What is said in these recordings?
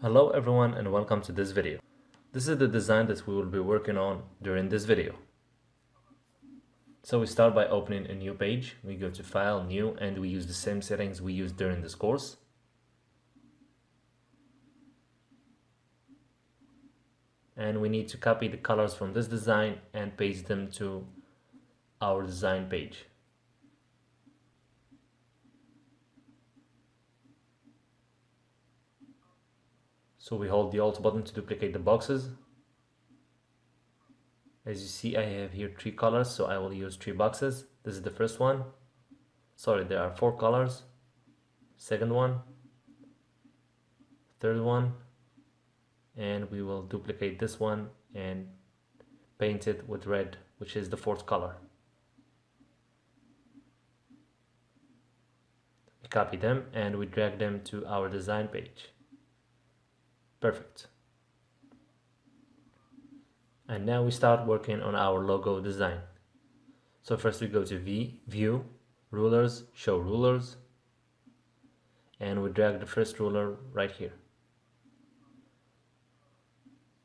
Hello everyone and welcome to this video. This is the design that we will be working on during this video. So we start by opening a new page. We go to File, New, and we use the same settings we used during this course. And we need to copy the colors from this design and paste them to our design page. So we hold the Alt button to duplicate the boxes. As you see, I have here 3 colors, so I will use 3 boxes. This is the first one. Sorry, there are 4 colors. Second one, third one, and we will duplicate this one and paint it with red, which is the 4th color. We copy them and we drag them to our design page. Perfect. And now we start working on our logo design. So first we go to View, Rulers, Show Rulers, and we drag the first ruler right here.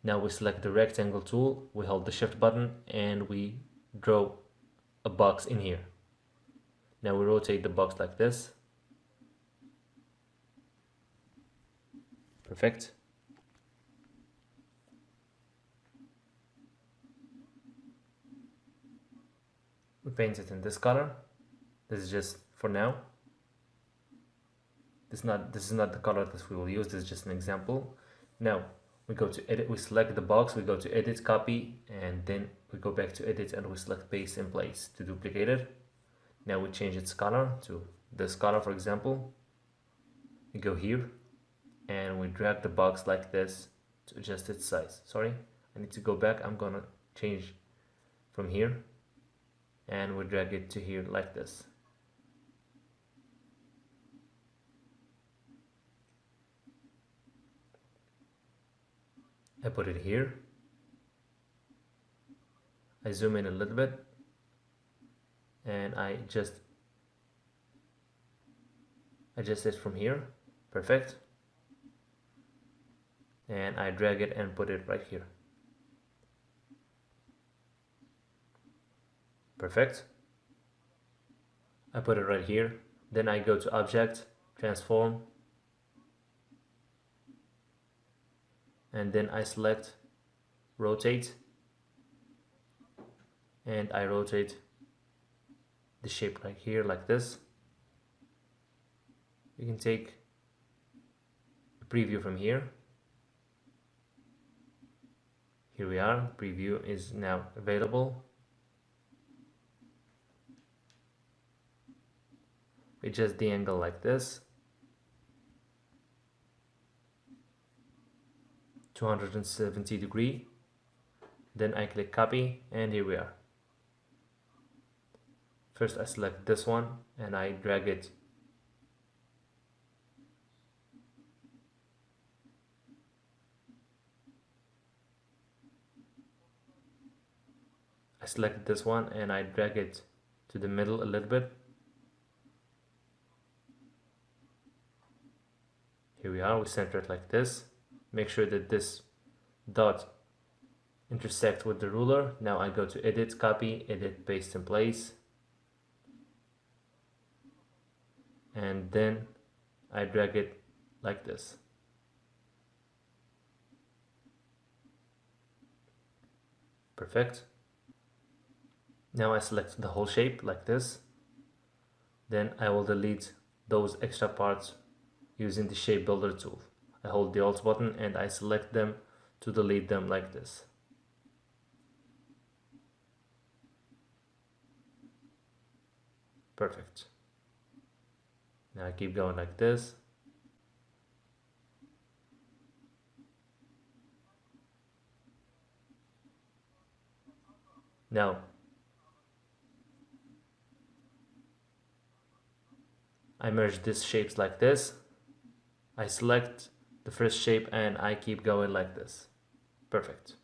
Now we select the rectangle tool, we hold the Shift button, and we draw a box in here. Now we rotate the box like this. Perfect. We paint it in this color. This is just for now. This is not the color that we will use. This is just an example. Now we go to edit. We select the box. We go to edit, copy, and then we go back to edit and we select paste in place to duplicate it. Now we change its color to this color, for example. We go here and we drag the box like this to adjust its size. Sorry, I need to go back. I'm gonna change from here. And we drag it to here like this. I put it here. I zoom in a little bit and I just adjust it from here. Perfect. And I drag it and put it right here. Perfect. I put it right here. Then I go to Object, Transform, and then I select Rotate, and I rotate the shape right here like this. You can take a preview from here. Here we are. Preview is now available. Adjust the angle like this, 270 degrees. Then I click copy and here we are. First I select this one and I drag it to the middle a little bit. Here we are, we center it like this. Make sure that this dot intersects with the ruler. Now I go to edit, copy, edit, paste in place. And then I drag it like this. Perfect. Now I select the whole shape like this. Then I will delete those extra parts using the shape builder tool. I hold the Alt button and I select them to delete them like this. Perfect. Now I keep going like this. Now I merge these shapes like this. I select the first shape and I keep going like this. Perfect.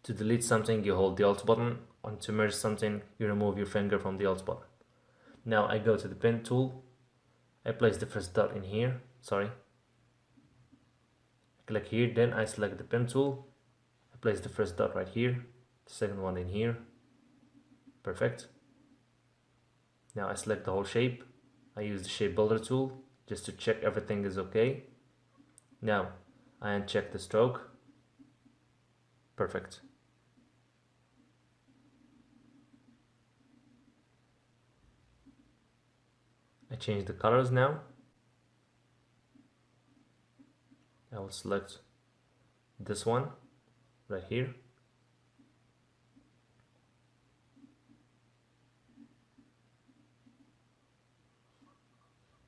To delete something, you hold the Alt button, and to merge something, you remove your finger from the Alt button. Now I go to the pen tool, I place the first dot in here, sorry. Click here, then I select the pen tool. I place the first dot right here, the second one in here. Perfect. Now I select the whole shape. I use the shape builder tool just to check everything is okay. Now I uncheck the stroke. Perfect. I change the colors now. I will select this one right here.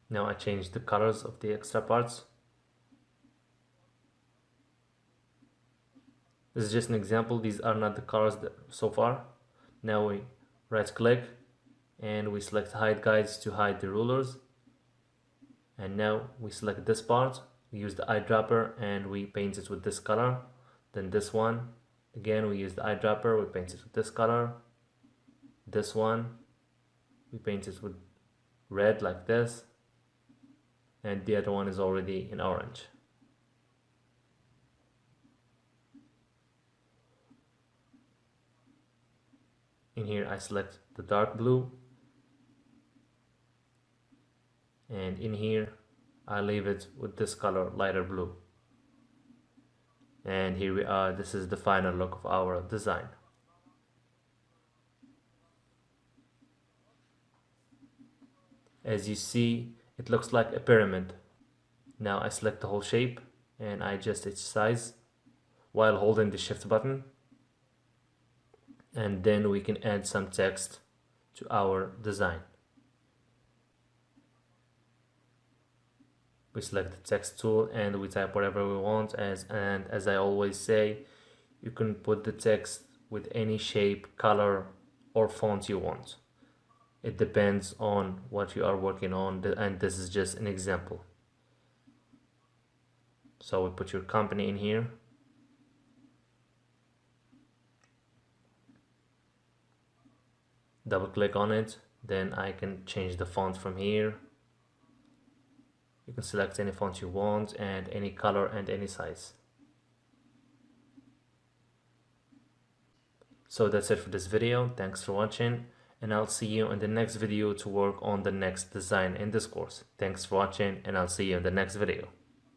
Now I change the colors of the extra parts. This is just an example. These are not the colors so far. Now we right click and we select hide guides to hide the rulers. And now we select this part. We use the eyedropper and we paint it with this color. Then this one, again we use the eyedropper, we paint it with this color. This one, we paint it with red like this. And the other one is already in orange. In here I select the dark blue. And in here I leave it with this color, lighter blue. And here we are. This is the final look of our design. As you see, it looks like a pyramid. Now I select the whole shape and I adjust its size while holding the shift button. And then we can add some text to our design. We select the text tool and we type whatever we want, and as I always say, you can put the text with any shape, color or font you want. It depends on what you are working on, and this is just an example. So we put your company in here. Double click on it, then I can change the font from here. You can select any font you want and any color and any size. So that's it for this video. Thanks for watching, and I'll see you in the next video to work on the next design in this course. Thanks for watching, and I'll see you in the next video.